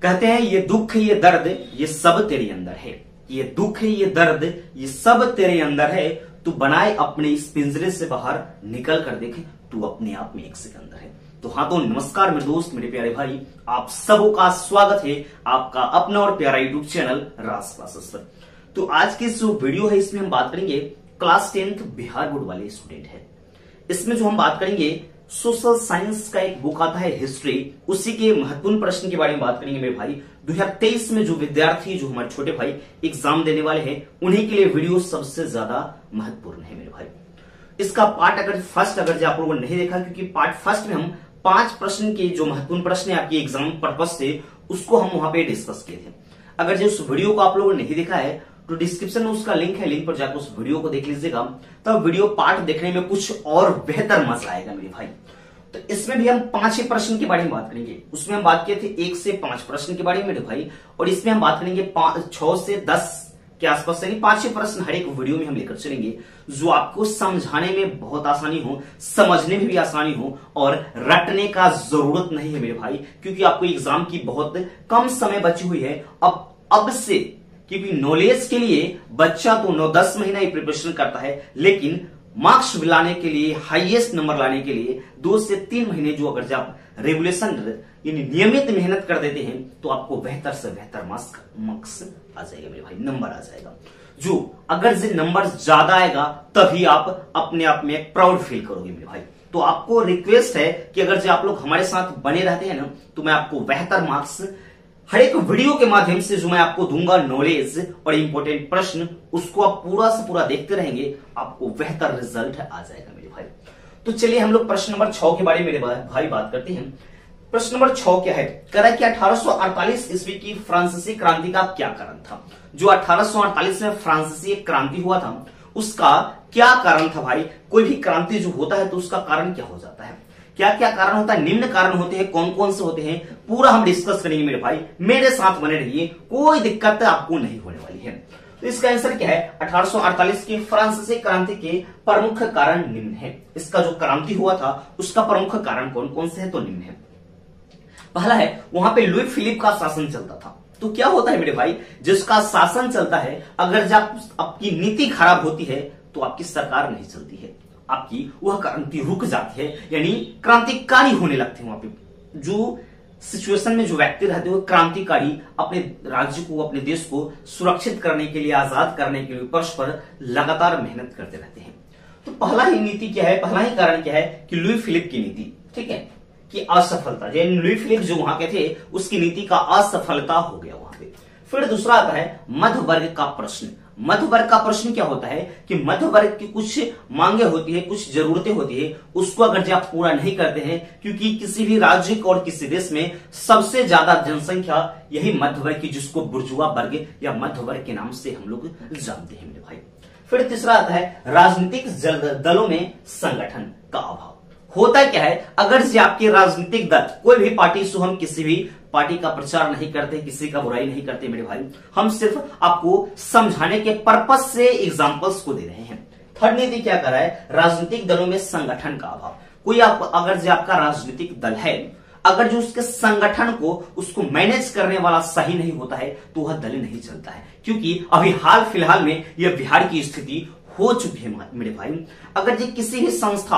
कहते हैं ये दुख ये दर्द ये सब तेरे अंदर है, ये दुख ये दर्द ये सब तेरे अंदर है, तू बनाए अपने इस पिंजरे से बाहर निकल कर देखे, तू अपने आप में एक सिकंदर है। तो हाँ, तो नमस्कार मेरे दोस्त, मेरे प्यारे भाई, आप सबों का स्वागत है आपका अपना और प्यारा यूट्यूब चैनल राज क्लासेस पर। तो आज की जो वीडियो है इसमें हम बात करेंगे क्लास 10th बिहार बोर्ड वाले स्टूडेंट है। इसमें जो हम बात करेंगे सोशल साइंस का एक बुक आता है हिस्ट्री, उसी के महत्वपूर्ण प्रश्न के बारे में बात करेंगे मेरे भाई। 2023 में जो विद्यार्थी जो हमारे छोटे भाई एग्जाम देने वाले हैं उन्हीं के लिए वीडियो सबसे ज्यादा महत्वपूर्ण है मेरे भाई। इसका पार्ट अगर फर्स्ट अगर आप लोगों ने नहीं देखा, क्योंकि पार्ट फर्स्ट में हम 5 प्रश्न के जो महत्वपूर्ण प्रश्न है आपकी एग्जाम पर्पज से उसको हम वहां पे डिस्कस किए थे। अगर जो उस वीडियो को आप लोगों ने नहीं देखा है तो डिस्क्रिप्शन में उसका लिंक है, लिंक पर जाकर उस वीडियो को देख लीजिएगा, तब वीडियो पार्ट देखने में कुछ और बेहतर मजा आएगा मेरे भाई। तो इसमें भी हम 5 ही प्रश्न के बारे में बात करेंगे। उसमें हम बात किए थे 1 से 5 प्रश्न के बारे में मेरे भाई, और इसमें हम बात करेंगे 6 से 10 के आसपास, यानी 5 ही प्रश्न हर एक वीडियो में हम लेकर चलेंगे, जो आपको समझाने में बहुत आसानी हो, समझने में भी आसानी हो और रटने का जरूरत नहीं है मेरे भाई, क्योंकि आपको एग्जाम की बहुत कम समय बची हुई है अब से। क्योंकि नॉलेज के लिए बच्चा तो 9-10 महीना ही प्रिपरेशन करता है, लेकिन मार्क्स लाने के लिए, हाईएस्ट नंबर लाने के लिए 2 से 3 महीने जो अगर आप रेगुलेशन यानी नियमित मेहनत कर देते हैं तो आपको बेहतर से बेहतर मार्क्स आ जाएगा मेरे भाई, नंबर आ जाएगा। जो अगर जो नंबर ज्यादा आएगा तभी आप अपने आप में प्राउड फील करोगे मेरे भाई। तो आपको रिक्वेस्ट है कि अगर जो आप लोग हमारे साथ बने रहते हैं ना, तो मैं आपको बेहतर मार्क्स हर एक वीडियो के माध्यम से जो मैं आपको दूंगा नॉलेज और इंपॉर्टेंट प्रश्न, उसको आप पूरा से पूरा देखते रहेंगे, आपको बेहतर रिजल्ट आ जाएगा मेरे भाई। तो चलिए हम लोग प्रश्न नंबर 6 के बारे में मेरे भाई बात करते हैं। प्रश्न नंबर 6 क्या है? कह रहा है कि 1848 ईस्वी की फ्रांसीसी क्रांति का क्या कारण था? जो 1848 में फ्रांसीसी क्रांति हुआ था उसका क्या कारण था भाई? कोई भी क्रांति जो होता है तो उसका कारण क्या हो जाता है, क्या क्या कारण होता है, निम्न कारण होते हैं, कौन कौन से होते हैं, पूरा हम डिस्कस करेंगे मेरे भाई। मेरे साथ बने रहिए, कोई दिक्कत आपको नहीं होने वाली है। तो इसका आंसर क्या है? 1848 की फ्रांसीसी क्रांति के प्रमुख कारण निम्न है। इसका जो क्रांति हुआ था उसका प्रमुख कारण कौन कौन से है? तो निम्न है। पहला है, वहां पे लुई फिलिप का शासन चलता था। तो क्या होता है मेरे भाई, जिसका शासन चलता है, अगर जब आपकी नीति खराब होती है तो आपकी सरकार नहीं चलती है, आपकी वह क्रांति रुक जाती है, यानी क्रांतिकारी होने लगते हैं। वहां पे जो सिचुएशन में जो व्यक्ति रहते हैं क्रांतिकारी अपने राज्य को, अपने देश को सुरक्षित करने के लिए, आजाद करने के लिए परस्पर लगातार मेहनत करते रहते हैं। तो पहला ही नीति क्या है, पहला ही कारण क्या है कि लुई फिलिप की नीति, ठीक है, कि असफलता, यानी लुई फिलिप जो वहां के थे उसकी नीति का असफलता हो गया वहां पे। फिर दूसरा आता है मध्य वर्ग का प्रश्न। मध्य वर्ग का प्रश्न क्या होता है कि मध्य वर्ग की कुछ मांगे होती है, कुछ जरूरतें होती है, उसको अगर जो आप पूरा नहीं करते हैं, क्योंकि किसी भी राज्य और किसी देश में सबसे ज्यादा जनसंख्या यही मध्य वर्ग की, जिसको बुर्जुआ वर्ग या मध्य वर्ग के नाम से हम लोग जानते हैं मेरे भाई। फिर तीसरा आता है राजनीतिक दलों में संगठन का अभाव। होता क्या है, अगर जो आपके राजनीतिक दल, कोई भी पार्टी, सो हम किसी भी पार्टी का प्रचार नहीं करते, किसी का बुराई नहीं करते मेरे भाई, हम सिर्फ आपको समझाने के पर्पस से एग्जांपल्स को दे रहे हैं। थर्ड नीति क्या कर रहा है? राजनीतिक दलों में संगठन का अभाव। कोई अगर जो आपका राजनीतिक दल है, अगर जो उसके संगठन को उसको मैनेज करने वाला सही नहीं होता है तो वह दल नहीं चलता है। क्योंकि अभी हाल फिलहाल में यह बिहार की स्थिति हो चुकी है मेरे भाई। अगर ये किसी भी संस्था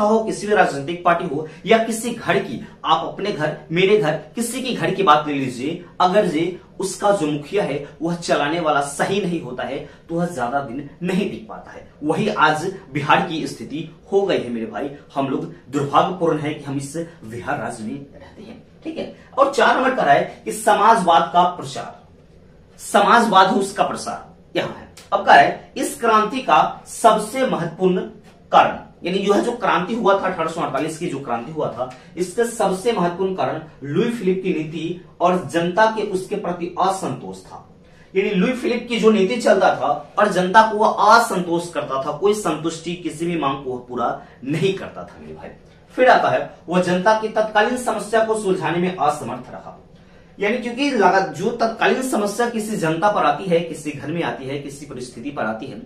हो, किसी भी राजनीतिक पार्टी हो, या किसी घर की, आप अपने घर, मेरे घर, किसी की घर की बात ले लीजिए, अगर ये उसका जो मुखिया है वह चलाने वाला सही नहीं होता है तो वह ज्यादा दिन नहीं टिक पाता है। वही आज बिहार की स्थिति हो गई है मेरे भाई। हम लोग दुर्भाग्यपूर्ण है कि हम इस बिहार राज्य में रहते हैं, ठीक है। और 4 नंबर का है कि समाजवाद का प्रचार, समाजवाद उसका प्रसार यहां है। अब क्या है, इस क्रांति का सबसे महत्वपूर्ण कारण, यानी जो क्रांति हुआ था 1848 की जो क्रांति हुआ था, इसके सबसे महत्वपूर्ण कारण लुई फिलिप की नीति और जनता के उसके प्रति असंतोष था। यानी लुई फिलिप की जो नीति चलता था और जनता को वह असंतोष करता था, कोई संतुष्टि, किसी भी मांग को पूरा नहीं करता था मेरे भाई। फिर आता है वह जनता की तत्कालीन समस्या को सुलझाने में असमर्थ रहा। यानी क्योंकि जो तत्कालीन समस्या किसी जनता पर आती है, किसी घर में आती है, किसी परिस्थिति पर आती है,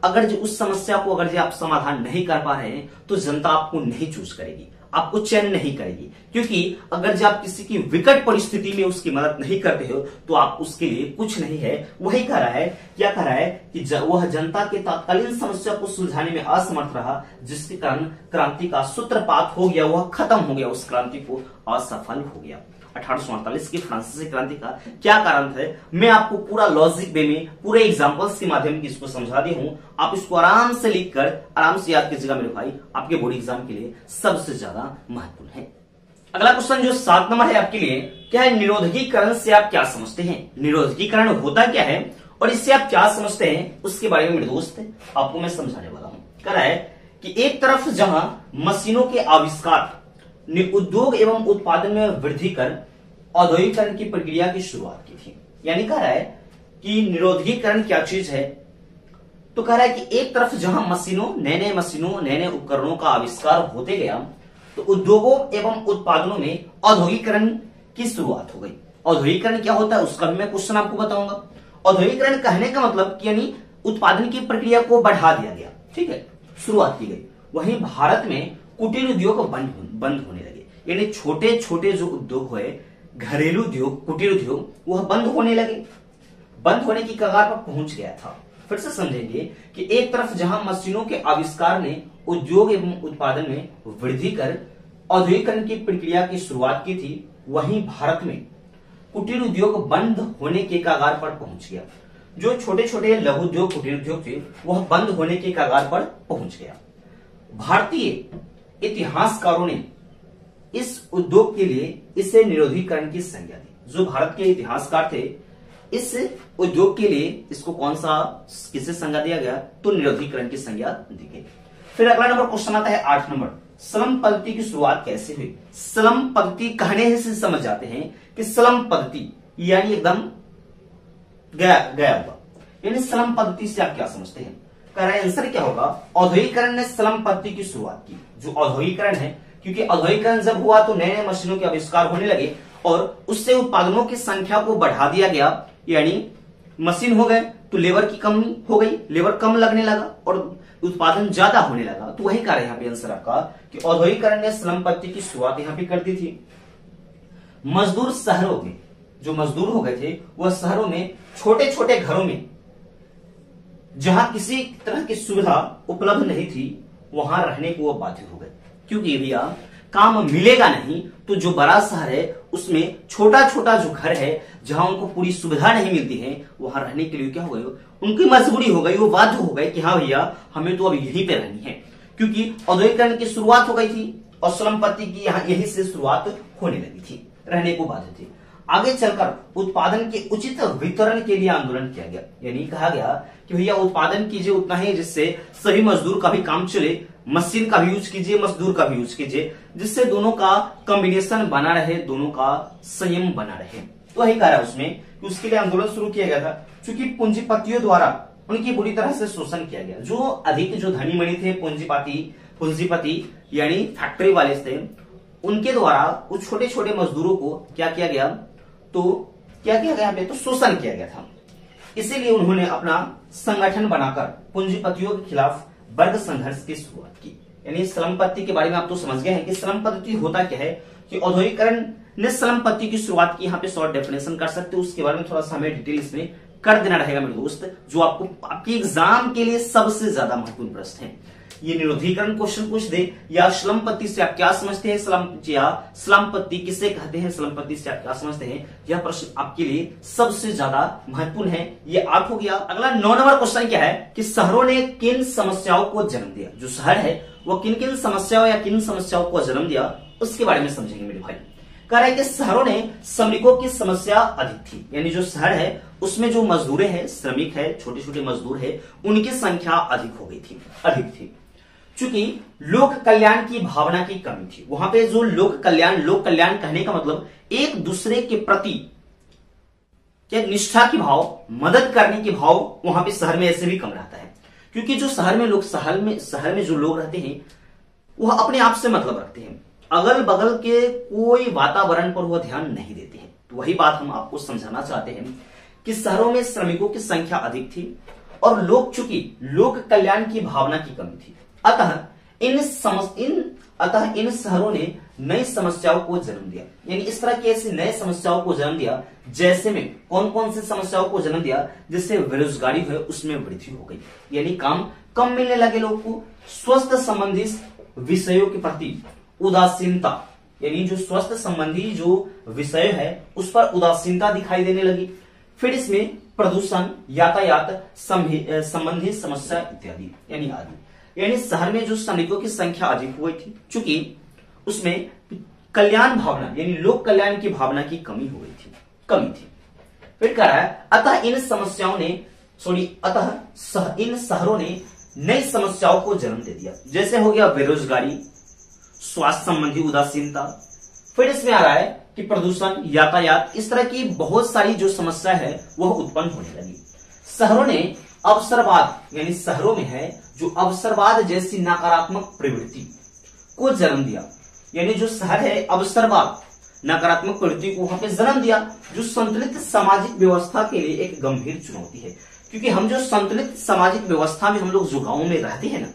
अगर जो उस समस्या को अगर जो आप समाधान नहीं कर पा रहे हैं तो जनता आपको नहीं चूज करेगी, आपको चैन नहीं करेगी, क्योंकि अगर जब आप किसी की विकट परिस्थिति में उसकी मदद नहीं करते हो तो आप उसके लिए कुछ नहीं है। वही कह रहा है, क्या कह रहा है कि वह जनता के तत्कालीन समस्या को सुलझाने में असमर्थ रहा, जिसके कारण क्रांति का सूत्रपात हो गया, वह खत्म हो गया, उस क्रांति को असफल हो गया। 1848 की फ्रांसीसी क्रांति का क्या कारण था, मैं आपको पूरा लॉजिक वे में पूरे एग्जांपल्स के माध्यम से इसको समझा दी हूं। आप इसको आराम से लिखकर आराम से याद कीजिएगा मेरे भाई, आपके बोर्ड एग्जाम के लिए सबसे ज्यादा महत्वपूर्ण है। अगला क्वेश्चन जो 7 नंबर है आपके लिए, क्या है निरोधकीकरण से आप क्या समझते हैं? निरोधकीकरण होता क्या है और इससे आप क्या समझते हैं, उसके बारे में मेरे दोस्त आपको मैं समझाने वाला हूं। कह रहा है कि एक तरफ जहां मशीनों के आविष्कार ने उद्योग एवं उत्पादन में वृद्धि कर औद्योगिकरण की प्रक्रिया की शुरुआत की थी। यानी कह रहा है कि निरोधकीकरण क्या चीज है, तो कह रहा है कि एक तरफ जहां नए नए उपकरणों का आविष्कार होते गया तो उद्योगों एवं उत्पादनों में औद्योगिकरण की शुरुआत हो गई। औद्योगिकरण क्या होता है उसका भी मैं क्वेश्चन आपको बताऊंगा। औद्योगिकरण कहने का मतलब यानी उत्पादन की प्रक्रिया को बढ़ा दिया गया, ठीक है, शुरुआत की गई। वहीं भारत में कुटीर उद्योग बंद होने लगे, यानी छोटे छोटे जो उद्योग हुए, घरेलू उद्योग, कुटीर उद्योग, वह बंद होने लगे, बंद होने की कगार पर पहुंच गया था। फिर से समझेंगे कि एक तरफ जहां मशीनों के आविष्कार ने उद्योग एवं उत्पादन में वृद्धि कर औद्योगिकरण की प्रक्रिया की शुरुआत की थी, वहीं भारत में कुटीर उद्योग बंद होने के कगार पर पहुंच गया। जो छोटे छोटे लघु उद्योग, कुटीर उद्योग थे, वह बंद होने के कगार पर पहुंच गया। भारतीय इतिहासकारों ने इस उद्योग के लिए इसे निरोधीकरण की संज्ञा दी। जो भारत के इतिहासकार थे, इस उद्योग के लिए इसको कौन सा किसे संज्ञा दिया गया, तो निरोधीकरण की संज्ञा दी गई। फिर अगला नंबर क्वेश्चन आता है 8 नंबर, स्लम पद्धति की शुरुआत कैसे हुई? स्लम पद्धति कहने से समझ जाते हैं कि स्लम पद्धति यानी एकदम गया हुआ, यानी स्लम पद्धति से आप क्या समझते हैं? कह रहे आंसर क्या होगा, औद्योगिकरण ने स्लम पद्धति की शुरुआत की। जो औद्योगिकरण है, क्योंकि औद्योगिकरण जब हुआ तो नए नए मशीनों के आविष्कार होने लगे और उससे उत्पादनों की संख्या को बढ़ा दिया गया, यानी मशीन हो गए तो लेबर की कमी हो गई, लेबर कम लगने लगा और उत्पादन ज्यादा होने लगा। तो वही कारण यहाँ पे आंसर आपका कि औद्योगिकरण ने स्लम पद्धति की शुरुआत यहाँ पे कर दी थी। मजदूर शहरों में, जो मजदूर हो गए थे वह शहरों में छोटे छोटे घरों में जहां किसी तरह की सुविधा उपलब्ध नहीं थी वहां रहने को वो बाध्य हो गए, क्योंकि भैया काम मिलेगा नहीं तो जो बड़ा शहर है उसमें छोटा छोटा जो घर है जहां उनको पूरी सुविधा नहीं मिलती है, वहां रहने के लिए क्या हो गए, उनकी मजबूरी हो गई, वो बाध्य हो गए कि हाँ भैया हमें तो अब यहीं पे रहनी है, क्योंकि औद्योगिकरण की शुरुआत हो गई थी और स्लम पद्धति की यहाँ यहीं से शुरुआत होने लगी थी, रहने को बाध्य थे। आगे चलकर उत्पादन के उचित वितरण के लिए आंदोलन किया गया, यानी कहा गया कि भैया उत्पादन कीजिए उतना ही जिससे सभी मजदूर का भी काम चले, मशीन का भी यूज कीजिए, मजदूर का भी यूज कीजिए, जिससे दोनों का कॉम्बिनेशन बना रहे, दोनों का संयम बना रहे। तो वही कहा है उसमें कि उसके लिए आंदोलन शुरू किया गया था, क्योंकि पूंजीपतियों द्वारा उनकी बुरी तरह से शोषण किया गया। जो अधिक जो धनी मनी थे, पूंजीपति यानी फैक्ट्री वाले थे, उनके द्वारा उस छोटे छोटे मजदूरों को क्या किया गया, तो क्या किया गया पे, तो शोषण किया गया था। इसीलिए उन्होंने अपना संगठन बनाकर पूंजीपतियों के खिलाफ वर्ग संघर्ष की शुरुआत की। यानी स्लम पद्धति के बारे में आप तो समझ गए हैं कि स्लम पद्धति होता क्या है, कि औद्योगिकरण ने स्लम पद्धति की शुरुआत की। यहाँ पे शॉर्ट डेफिनेशन कर सकते हो, उसके बारे में थोड़ा सा हमें डिटेल इसमें कर देना रहेगा मेरे दोस्त, जो आपको आपके एग्जाम के लिए सबसे ज्यादा महत्वपूर्ण प्रश्न है। ये निरोधीकरण क्वेश्चन पूछ दे या स्लम पद्धति से आप क्या समझते हैं, स्लम पद्धति किसे कहते हैं, स्लम पद्धति से आप क्या समझते हैं, यह प्रश्न आपके लिए सबसे ज्यादा महत्वपूर्ण है। ये 8 हो गया। अगला 9 नंबर क्वेश्चन क्या है कि शहरों ने किन समस्याओं को जन्म दिया? जो शहर है वो किन किन समस्याओं या किन समस्याओं को जन्म दिया, उसके बारे में समझेंगे मेरे भाई। कह रहा है कि शहरों ने श्रमिकों की समस्या अधिक थी, यानी जो शहर है उसमें जो मजदूर है, श्रमिक है, छोटे छोटे मजदूर है, उनकी संख्या अधिक हो गई थी, अधिक थी। चूंकि लोक कल्याण की भावना की कमी थी। वहां पे जो लोक कल्याण कहने का मतलब एक दूसरे के प्रति क्या निष्ठा की भाव, मदद करने की भाव वहां पे शहर में ऐसे भी कम रहता है, क्योंकि जो शहर में जो लोग रहते हैं वह अपने आप से मतलब रखते हैं, अगल बगल के कोई वातावरण पर वह ध्यान नहीं देते हैं। तो वही बात हम आपको समझाना चाहते हैं कि शहरों में श्रमिकों की संख्या अधिक थी और चूंकि लोक कल्याण की भावना की कमी थी, अतः अतः इन शहरों ने नई समस्याओं को जन्म दिया। यानी इस तरह की ऐसी नई समस्याओं को जन्म दिया, जैसे में कौन कौन सी समस्याओं को जन्म दिया, जिससे बेरोजगारी है उसमें वृद्धि हो गई, यानी काम कम मिलने लगे लोगों को। स्वास्थ्य संबंधी विषयों के प्रति उदासीनता, यानी जो स्वास्थ्य संबंधी जो विषय है उस पर उदासीनता दिखाई देने लगी। फिर इसमें प्रदूषण, यातायात संबंधी समस्या इत्यादि यानी आदि। यानी शहर में जो श्रमिकों की संख्या अधिक हुई थी, चूंकि उसमें कल्याण भावना यानी लोक कल्याण की भावना की कमी थी। फिर कह रहा है अतः इन शहरों ने नई समस्याओं को जन्म दे दिया, जैसे हो गया बेरोजगारी, स्वास्थ्य संबंधी उदासीनता। फिर इसमें आ रहा है कि प्रदूषण, यातायात, इस तरह की बहुत सारी जो समस्या है वह उत्पन्न होने लगी। शहरों ने अवसरवाद यानी शहरों में है जो अवसरवाद जैसी नकारात्मक प्रवृत्ति को जन्म दिया। यानी जो शहर है अवसरवाद नकारात्मक प्रवृत्ति को वहां पे जन्म दिया, जो संतुलित सामाजिक व्यवस्था के लिए एक गंभीर चुनौती है। क्योंकि हम जो संतुलित सामाजिक व्यवस्था में हम लोग जो गांव में रहते हैं ना,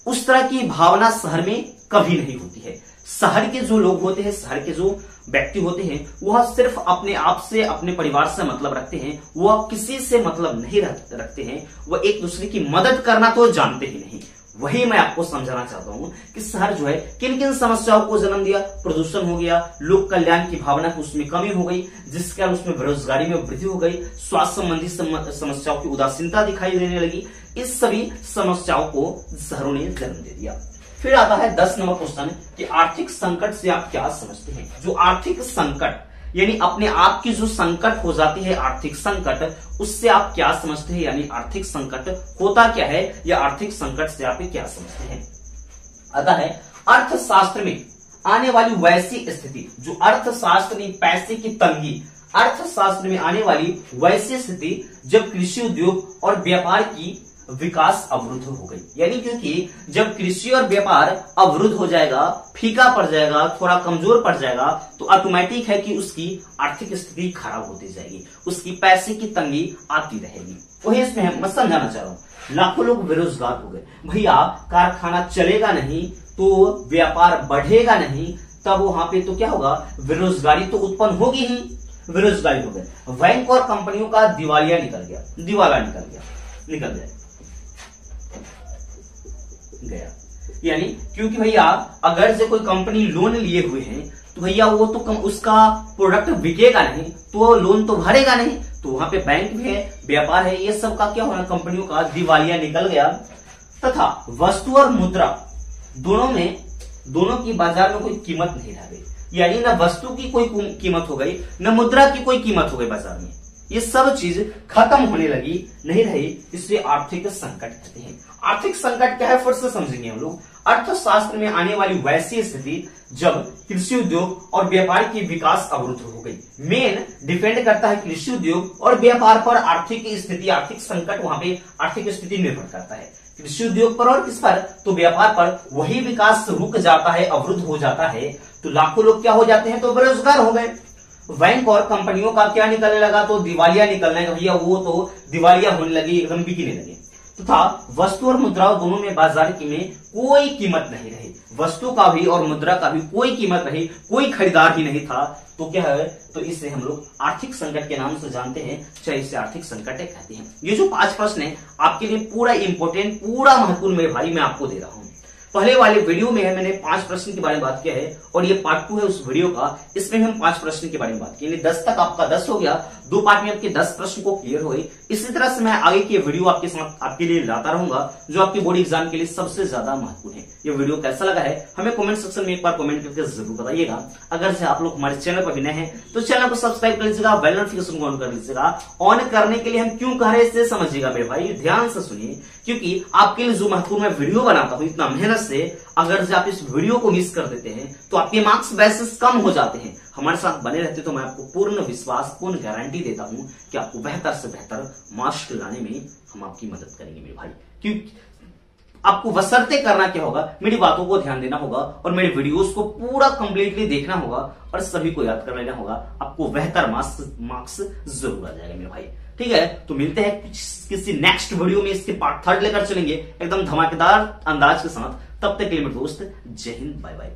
उस तरह की भावना शहर में कभी नहीं होती है। शहर के जो लोग होते हैं, शहर के जो व्यक्ति होते हैं, वह सिर्फ अपने आप से, अपने परिवार से मतलब रखते हैं, वह किसी से मतलब नहीं रखते हैं, वह एक दूसरे की मदद करना तो जानते ही नहीं। वही मैं आपको समझाना चाहता हूं कि शहर जो है किन किन समस्याओं को जन्म दिया। प्रदूषण हो गया, लोक कल्याण की भावना की उसमें कमी हो गई, जिसके कारण उसमें बेरोजगारी में वृद्धि हो गई, स्वास्थ्य संबंधी समस्याओं की उदासीनता दिखाई देने लगी। इस सभी समस्याओं को शहरों ने जन्म दे दिया। फिर आता है 10 नंबर क्वेश्चन कि आर्थिक संकट से आप क्या समझते हैं। जो आर्थिक संकट यानी अपने आप की जो संकट हो जाती है आर्थिक संकट, उससे आप क्या समझते हैं, यानी आर्थिक संकट होता क्या है या आर्थिक संकट से आप क्या समझते हैं। आता है अर्थशास्त्र में आने वाली वैसी स्थिति, जो अर्थशास्त्र में पैसे की तंगी, अर्थशास्त्र में आने वाली वैसी स्थिति जब कृषि उद्योग और व्यापार की विकास अवरुद्ध हो गई। यानी क्योंकि जब कृषि और व्यापार अवरुद्ध हो जाएगा, फीका पड़ जाएगा, थोड़ा कमजोर पड़ जाएगा, तो ऑटोमेटिक है कि उसकी आर्थिक स्थिति खराब होती जाएगी, उसकी पैसे की तंगी आती रहेगी। वही इसमें मैं समझाना चाह रहा हूं। लाखों लोग बेरोजगार हो गए, भैया कारखाना चलेगा नहीं तो व्यापार बढ़ेगा नहीं, तब वहां पे तो क्या होगा, बेरोजगारी तो उत्पन्न होगी ही, बेरोजगारी हो गई। बैंक और कंपनियों का दिवाला निकल गया। यानी क्योंकि भैया अगर से कोई कंपनी लोन लिए हुए हैं तो भैया वो तो उसका प्रोडक्ट बिकेगा नहीं, तो लोन तो भरेगा नहीं, तो वहां पे बैंक भी है, व्यापार है, ये सब का क्या होना, कंपनियों का दिवालिया निकल गया। तथा वस्तु और मुद्रा दोनों की बाजार में कोई कीमत नहीं रह गई। यानी न वस्तु की कोई कीमत हो गई, न मुद्रा की कोई कीमत हो गई बाजार में, ये सब चीज खत्म होने लगी, नहीं रही, इसलिए आर्थिक संकट कहते हैं। आर्थिक संकट क्या है फिर से समझेंगे हम लोग। अर्थशास्त्र में आने वाली वैसी स्थिति जब कृषि उद्योग और व्यापार की विकास अवरुद्ध हो गई। मेन डिपेंड करता है कृषि उद्योग और व्यापार पर आर्थिक स्थिति, आर्थिक संकट वहां पे आर्थिक स्थिति निर्भर करता है कृषि उद्योग पर और किस पर, तो व्यापार पर। वही विकास रुक जाता है, अवरुद्ध हो जाता है, तो लाखों लोग क्या हो जाते हैं, तो बेरोजगार हो गए। बैंक और कंपनियों का क्या निकलने लगा, तो दिवालिया निकलने लगा, भैया वो तो दिवालिया होने लगी, एकदम बिकने लगे। तथा वस्तु और मुद्रा दोनों में बाजार की में कोई कीमत नहीं रही, वस्तु का भी और मुद्रा का भी कोई कीमत नहीं, कोई खरीदार ही नहीं था, तो क्या है, तो इसे हम लोग आर्थिक संकट के नाम से जानते हैं, चाहे इसे आर्थिक संकट कहते हैं। ये जो 5 प्रश्न है आपके लिए पूरा इंपोर्टेंट, पूरा महत्वपूर्ण मेरे भाई मैं आपको दे रहा हूं। पहले वाले वीडियो में है मैंने 5 प्रश्न के बारे में बात किया है, और ये पार्ट 2 है उस वीडियो का, इसमें हम 5 प्रश्न के बारे में बात की। 10 तक आपका 10 हो गया, 2 पार्ट में आपके 10 प्रश्न को क्लियर हो गई। इसी तरह से मैं आगे की वीडियो आपके साथ आपके लिए लाता रहूंगा, जो आपके बोर्ड एग्जाम के लिए सबसे ज्यादा महत्वपूर्ण है। ये वीडियो कैसा लगा है हमें कमेंट सेक्शन में एक बार कमेंट करके जरूर बताइएगा। अगर से आप लोग हमारे चैनल पर भी नए हैं तो चैनल को सब्सक्राइब कर लीजिएगा, बेल नोटिफिकेशन को ऑन कर लीजिएगा। ऑन करने के लिए हम क्यों कह रहे हैं इसे समझिएगा मेरे भाई, ध्यान से सुनिए, क्योंकि आपके लिए जो महत्वपूर्ण मैं वीडियो बनाता हूं इतना मेहनत से, अगर आप इस वीडियो को मिस कर देते हैं तो आपके मार्क्स वैसे कम हो जाते हैं। हमारे साथ बने रहते तो मैं आपको पूर्ण विश्वास, पूर्ण गारंटी देता हूं कि आपको बेहतर से बेहतर मार्क्स लाने में हम आपकी मदद करेंगे मेरे भाई। क्योंकि आपको बशर्ते करना क्या होगा, मेरी बातों को ध्यान देना होगा और मेरे वीडियोस को पूरा कंप्लीटली देखना होगा और सभी को याद कर लेना होगा, आपको बेहतर मार्क्स जरूर आ जाएगा मेरे भाई। ठीक है, तो मिलते हैं किसी नेक्स्ट वीडियो में, इसके पार्ट 3 लेकर चलेंगे एकदम धमाकेदार अंदाज के साथ। तब तक के लिए मेरे दोस्त, जय हिंद, बाय बाय।